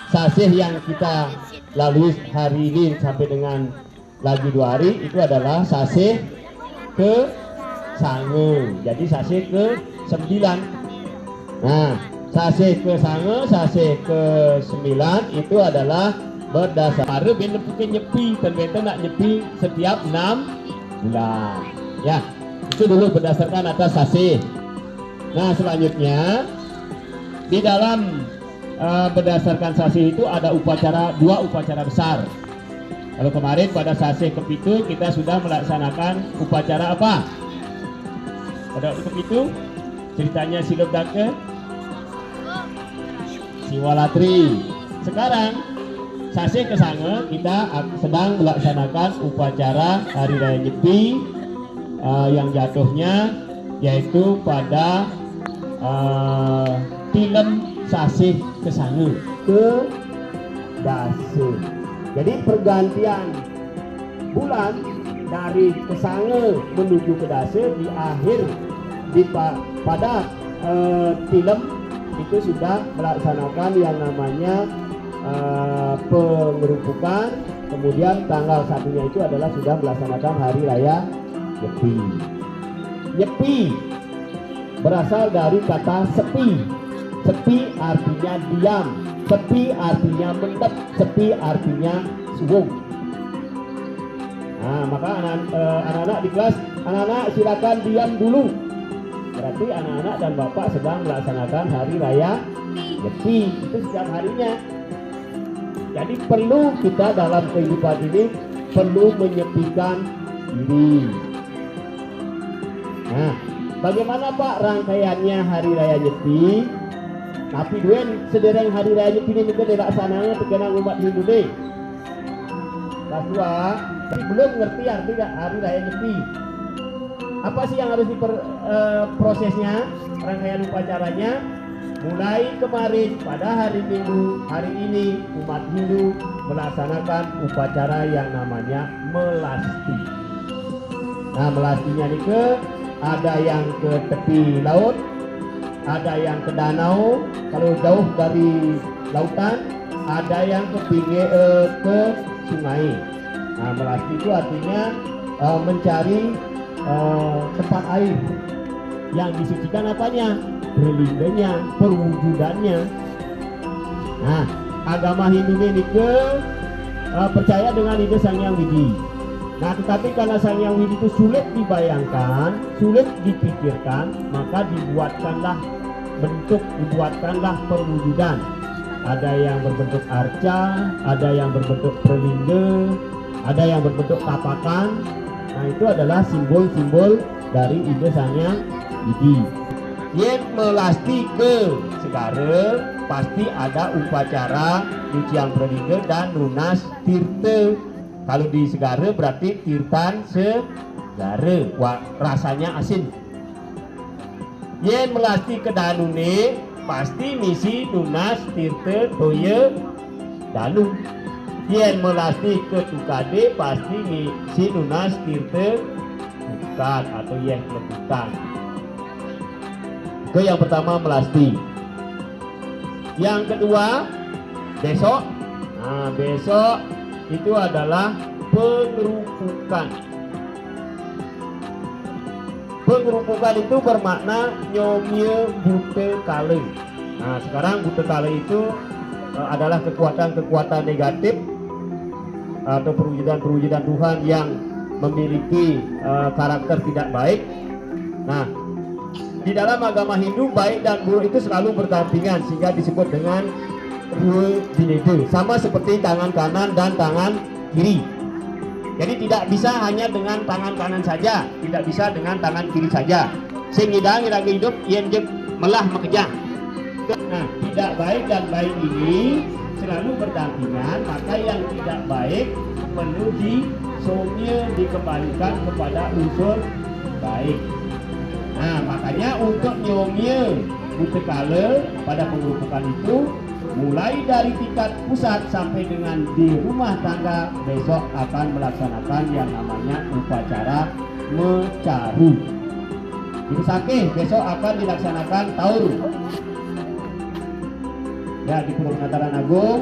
sasih yang kita lalui hari ini sampai dengan lagi 2 hari itu adalah sasih ke sange. Jadi sasih ke 9. Nah, sasih ke sange, sasih ke 9 itu adalah berdasar baru benda mungkin nyepi dan benda nak nyepi setiap 6 bulan. Ya, itu dulu berdasarkan atas sasih. Nah, selanjutnya di dalam berdasarkan sasih itu ada dua upacara besar. Kalau kemarin pada sasih kepitu kita sudah melaksanakan upacara apa? Pada kepitu ceritanya Silep Dake Siwalatri. Sekarang sasih ke sange kita sedang melaksanakan upacara Hari Raya Nyepi yang jatuhnya yaitu pada film sasih ke sange ke dase. Jadi pergantian bulan dari ke sange menuju ke dase di akhir pada film itu sudah melaksanakan yang namanya pengerupukan. Kemudian tanggal 1-nya itu adalah sudah melaksanakan Hari Raya Nyepi. Nyepi berasal dari kata sepi. Sepi artinya diam, sepi artinya mendep, sepi artinya suwung. Nah, maka anak-anak di kelas, anak-anak silakan diam dulu. Berarti anak-anak dan bapak sedang melaksanakan Hari Raya Nyepi itu setiap harinya. Jadi perlu kita dalam kehidupan ini perlu menyepikan diri. Nah, bagaimana Pak rangkaiannya Hari Raya Nyepi? Tapi duen sedereng Hari Raya Nyepi ini juga dilaksanakan terkenal umat Hindu deh. Kelas 2, tapi belum ngerti arti Hari Raya Nyepi. Apa sih yang harus prosesnya, rangkaian upacaranya? Mulai kemarin pada hari Minggu, hari ini umat Hindu melaksanakan upacara yang namanya melasti. Nah, melastinya nih ada yang ke tepi laut, ada yang ke danau kalau jauh dari lautan, ada yang ke pinggir ke sungai. Nah, melasti itu artinya mencari tempat air yang disucikan apanya? Berlindanya, perwujudannya. Nah, agama Hindu ini percaya dengan ide Sang Hyang Widi. Nah, tetapi karena Sang Hyang Widi itu sulit dibayangkan, sulit dipikirkan, maka dibuatkanlah perwujudan. Ada yang berbentuk arca, ada yang berbentuk perlindung, ada yang berbentuk tapakan. Nah, itu adalah simbol-simbol dari ide Sang Hyang Widi. Yen melasti ke segara pasti ada upacara nyucian perlindung dan lunas tirta. Kalau di segara berarti tirtan segara. Wah, rasanya asin. Yen melasti ke danune pasti misi lunas tirta toya danu. Yen melasti ke tukade pasti misi lunas tirta bukan atau yen lebutan. Itu yang pertama melasti. Yang kedua besok. Nah, besok itu adalah pengerupukan. Pengerupukan itu bermakna nyomye bute kale. Nah, sekarang bute kale itu adalah kekuatan-kekuatan negatif atau perwujudan-perwujudan Tuhan yang memiliki karakter tidak baik. Nah, di dalam agama Hindu baik dan buruk itu selalu berdampingan sehingga disebut dengan dua bineka, sama seperti tangan kanan dan tangan kiri. Jadi tidak bisa hanya dengan tangan kanan saja, tidak bisa dengan tangan kiri saja. Sehingga hidup yang melah mekejah. Nah, tidak baik dan baik ini selalu berdampingan, maka yang tidak baik perlu dikembalikan kepada unsur baik. Nah, makanya untuk nyomye bute kale pada pengerupukan itu mulai dari tingkat pusat sampai dengan di rumah tangga besok akan melaksanakan yang namanya upacara mecaru. Di Sakeh besok akan dilaksanakan taur. ya di Pulau Penataran Agung.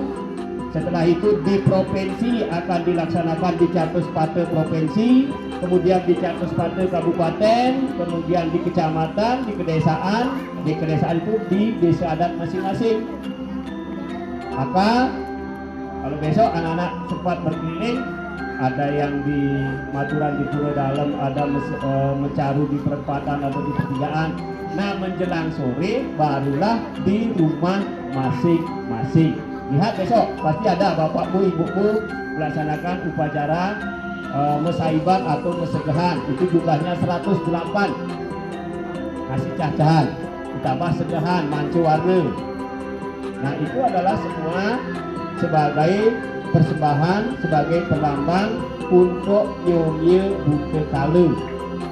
Setelah itu di provinsi akan dilaksanakan di Catus Pate provinsi, kemudian di Catus Pate kabupaten, kemudian di kecamatan, di kedesaan itu di desa adat masing-masing. Maka kalau besok anak-anak sempat berkeliling, ada yang di Maturan di Pura Dalam, ada Mencaru di perempatan atau di pertigaan. Nah menjelang sore barulah di rumah masing-masing. Lihat besok pasti ada bapakmu ibumu melaksanakan upacara mesaiban atau mesegahan. Itu jumlahnya 108. Kasih cacahan ditambah segahan mancu warna. Nah itu adalah semua sebagai persembahan, sebagai perlambang untuk nyomil bute kalu.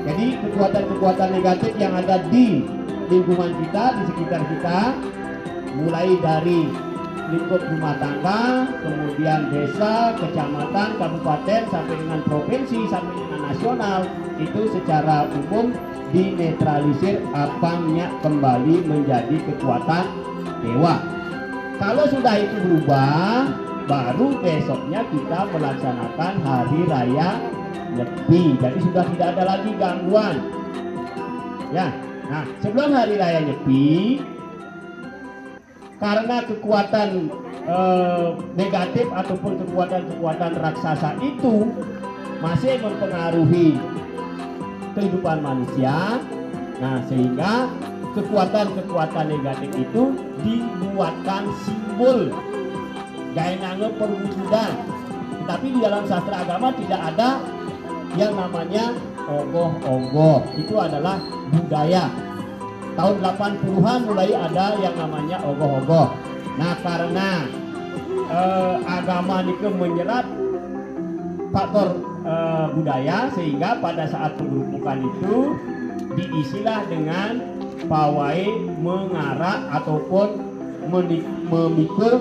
Jadi kekuatan-kekuatan negatif yang ada di lingkungan kita, di sekitar kita, mulai dari lingkup rumah tangga, kemudian desa, kecamatan, kabupaten, sampai dengan provinsi, sampai dengan nasional, itu secara umum dinetralisir apanya kembali menjadi kekuatan dewa. Kalau sudah itu berubah, baru besoknya kita melaksanakan hari raya Nyepi. Jadi sudah tidak ada lagi gangguan. Ya, nah sebelum hari raya Nyepi, karena kekuatan negatif ataupun kekuatan raksasa itu masih mempengaruhi kehidupan manusia, nah sehingga kekuatan negatif itu dibuatkan simbol gaenange perwujudan. Tetapi di dalam sastra agama tidak ada yang namanya ogoh-ogoh. Itu adalah budaya. Tahun 80-an mulai ada yang namanya ogoh-ogoh. Nah karena agama itu menyerap faktor budaya, sehingga pada saat pengerupukan itu diisilah dengan pawai mengarak ataupun memikul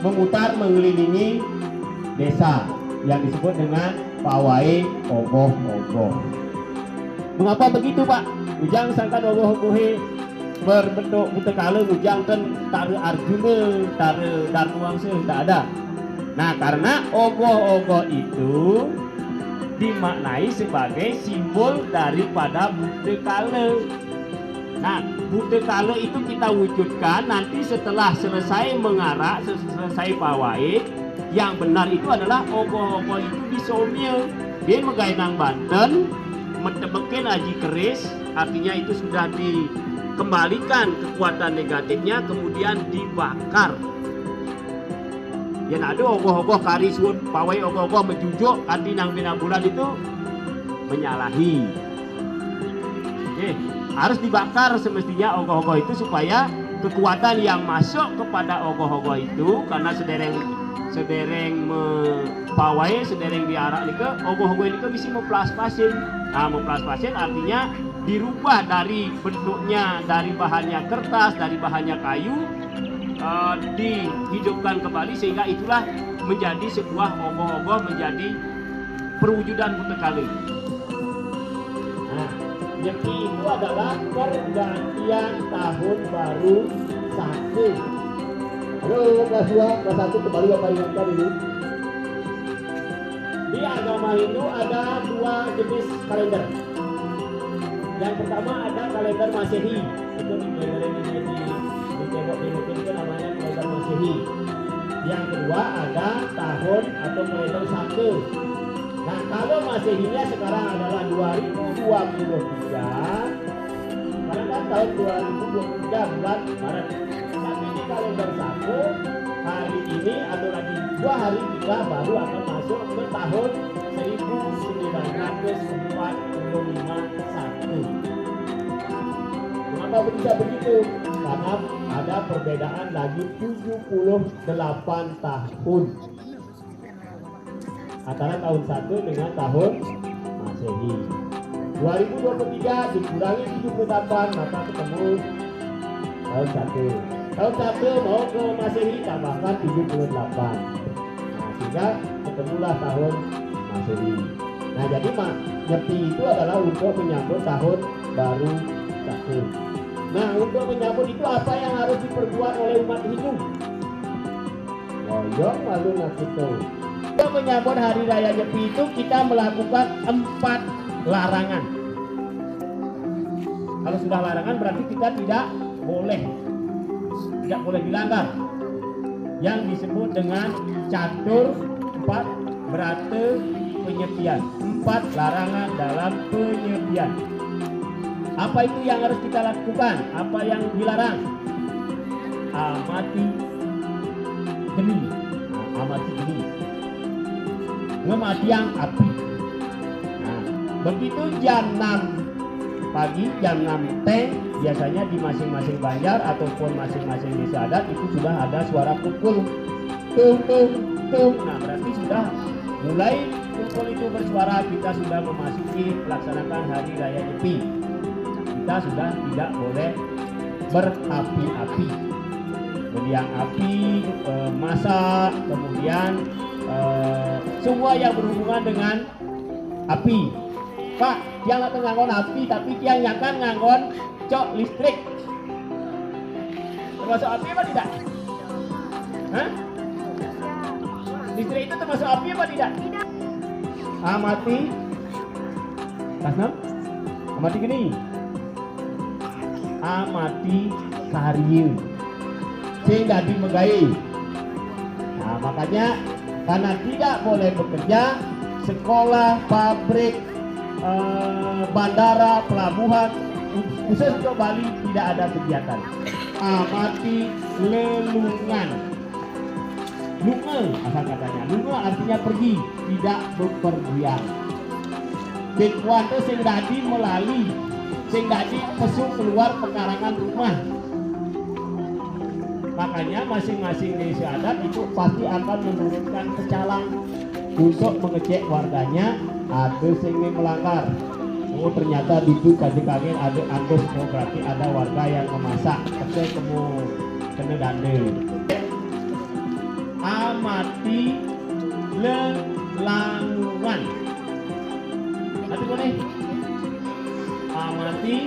memutar mengelilingi desa yang disebut dengan pawai ogoh-ogoh. Mengapa begitu Pak? Ujang sangkan ogoh-ogohe berbentuk buta kala, ujang kan tare Arjuna, tare Darmawangsa, tak ada. Nah karena ogoh-ogoh itu dimaknai sebagai simbol daripada buta kala. Nah buta kala itu kita wujudkan nanti setelah selesai mengarak, selesai pawai. Yang benar itu adalah ogoh-ogoh itu disomil. Dia megainang Banten, metebekin aji keris, artinya itu sudah dikembalikan kekuatan negatifnya, kemudian dibakar. Yang ada ogoh-ogoh karisun, pawai ogoh-ogoh menjujuk, arti nang bina bulan itu menyalahi. Oke, harus dibakar semestinya ogoh-ogoh itu supaya kekuatan yang masuk kepada ogoh-ogoh itu, karena sedereng pawai, sedereng diarak nih ke ogoh-ogoh ini ke bisa memplas-plasin. Nah memplas-plasin artinya dirubah dari bentuknya, dari bahannya kertas, dari bahannya kayu, dihidupkan kembali, sehingga itulah menjadi sebuah ogoh-ogoh, menjadi perwujudan buta kali. Nah, Nyepi itu adalah pergantian tahun baru satu. Halo kelas 2, kelas 1 kembali Bapak ingatkan ini. Di agama Hindu ada dua jenis kalender. Yang pertama ada kalender Masehi. Itu di tembok itu namanya kalender Masehi. Yang kedua ada tahun atau kalender Saka. Nah kalau Masehinya sekarang adalah 2023, karena kan tahun 2023 bulan Maret. Tapi di kalender Saka hari ini atau lagi 2 hari kita baru akan masuk ke tahun 1945 Mengapa bisa begitu? Karena ada perbedaan lagi 78 tahun antara tahun 1 dengan tahun Masehi. 2023 dikurangi 78 maka ketemu tahun 1. Tahun 1 mau ke Masehi tambahkan 78. Nah, sehingga ketemulah tahun Masehi. Nah jadi Nyepi itu adalah untuk menyambut tahun baru 1. Nah, untuk menyambut itu apa yang harus diperbuat oleh umat Hindu? Oh, lalu itu. Untuk menyambut hari raya Nyepi itu kita melakukan 4 larangan. Kalau sudah larangan berarti kita tidak boleh dilanggar. Yang disebut dengan catur 4 berate penyepian. 4 larangan dalam penyepian. Apa itu yang harus kita lakukan? Apa yang dilarang? Amati geni. Amati geni. Ngematiang api. Nah, begitu jam 6 pagi, jam 6 teng, biasanya di masing-masing banjar ataupun masing-masing desa adat itu sudah ada suara pukul. Tung tung tung. Nah, berarti sudah mulai pukul itu bersuara, kita sudah memasuki melaksanakan hari raya Nyepi. Kita sudah tidak boleh berapi-api, meliang api, masak, kemudian semua yang berhubungan dengan api. Pak, jangan nganggon api, tapi yang nyakan nganggon cok listrik. Termasuk api apa tidak? Hah? Listrik itu termasuk api apa tidak? Tidak. Amati. Kasnam? Amati gini. Amati karya. Sehingga dimegai. Nah, makanya karena tidak boleh bekerja, sekolah, pabrik, bandara, pelabuhan, khusus untuk Bali tidak ada kegiatan. Amati lelungan. Lunga asal katanya. Lunga artinya pergi, tidak bepergian. Bekuan itu sing dadi melali, sing dadi pesu keluar pekarangan rumah. Makanya masing-masing desa adat itu pasti akan menurunkan pecalang untuk mengecek warganya ada sing melanggar. Oh, ternyata itu kaget ada antus, oh berarti ada warga yang memasak. Kita kena dane. Amati lelangan. Nanti boleh. Amati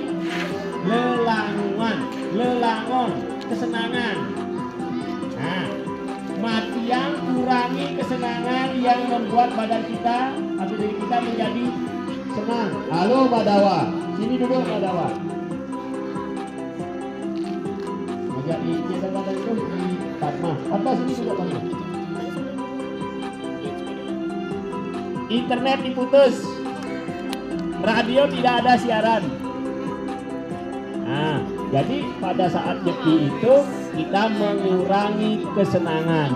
lelangan, lelangon, kesenangan. Nah, matiang kurangi kesenangan yang membuat badan kita atau diri kita menjadi senang. Halo Madawa, sini duduk Madawa. Menjadi kata itu di Padma. Padma sini duduk Padma. Internet diputus, radio tidak ada siaran. Nah, jadi pada saat Nyepi itu kita mengurangi kesenangan.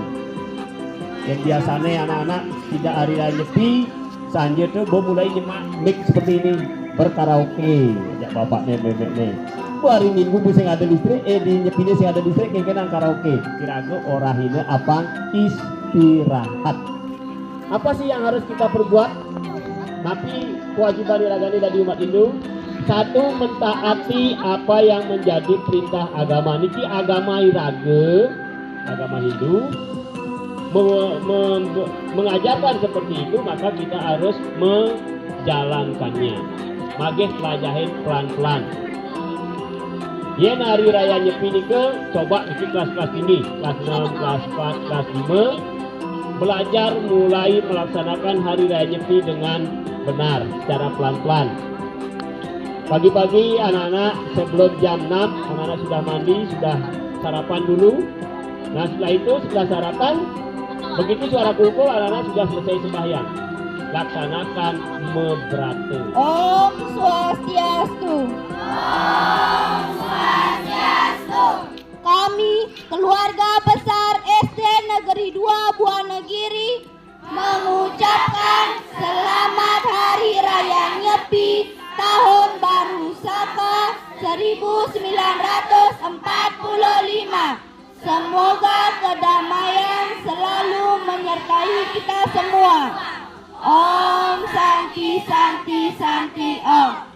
Dan biasanya anak-anak tidak hari raya Nyepi, Sanje tuh mulai nyemak mix seperti ini, berkaraoke. Ya bapak nenek. Hari Minggu bisa ada listrik, di Nyepi ini sih ada listrik, kayak karaoke. Kira-kira orang ini apa? Istirahat. Apa sih yang harus kita perbuat? Tapi kewajiban diragani dari umat Hindu. Satu, mentaati apa yang menjadi perintah agama. Niki agama Irage, agama Hindu mengajarkan seperti itu, maka kita harus menjalankannya. Mageh pelajarin pelan-pelan. Ya, hari raya Nyepi nike coba niki kelas-kelas ini, kelas 6, kelas 4, kelas 5 belajar mulai melaksanakan hari raya Nyepi dengan benar, secara pelan-pelan. Pagi-pagi anak-anak sebelum jam 6 anak-anak sudah mandi, sudah sarapan dulu. Nah, setelah itu setelah sarapan, begitu suara kumpul anak-anak sudah selesai sembahyang. Laksanakan mebrate. Om Swastiastu. Om Swastiastu. Kami keluarga besar SD Negeri 2 Buanegiri mengucapkan selamat Hari Raya Nyepi Tahun Baru Saka 1945. Semoga kedamaian selalu menyertai kita semua. Om Santi Santi Santi Om.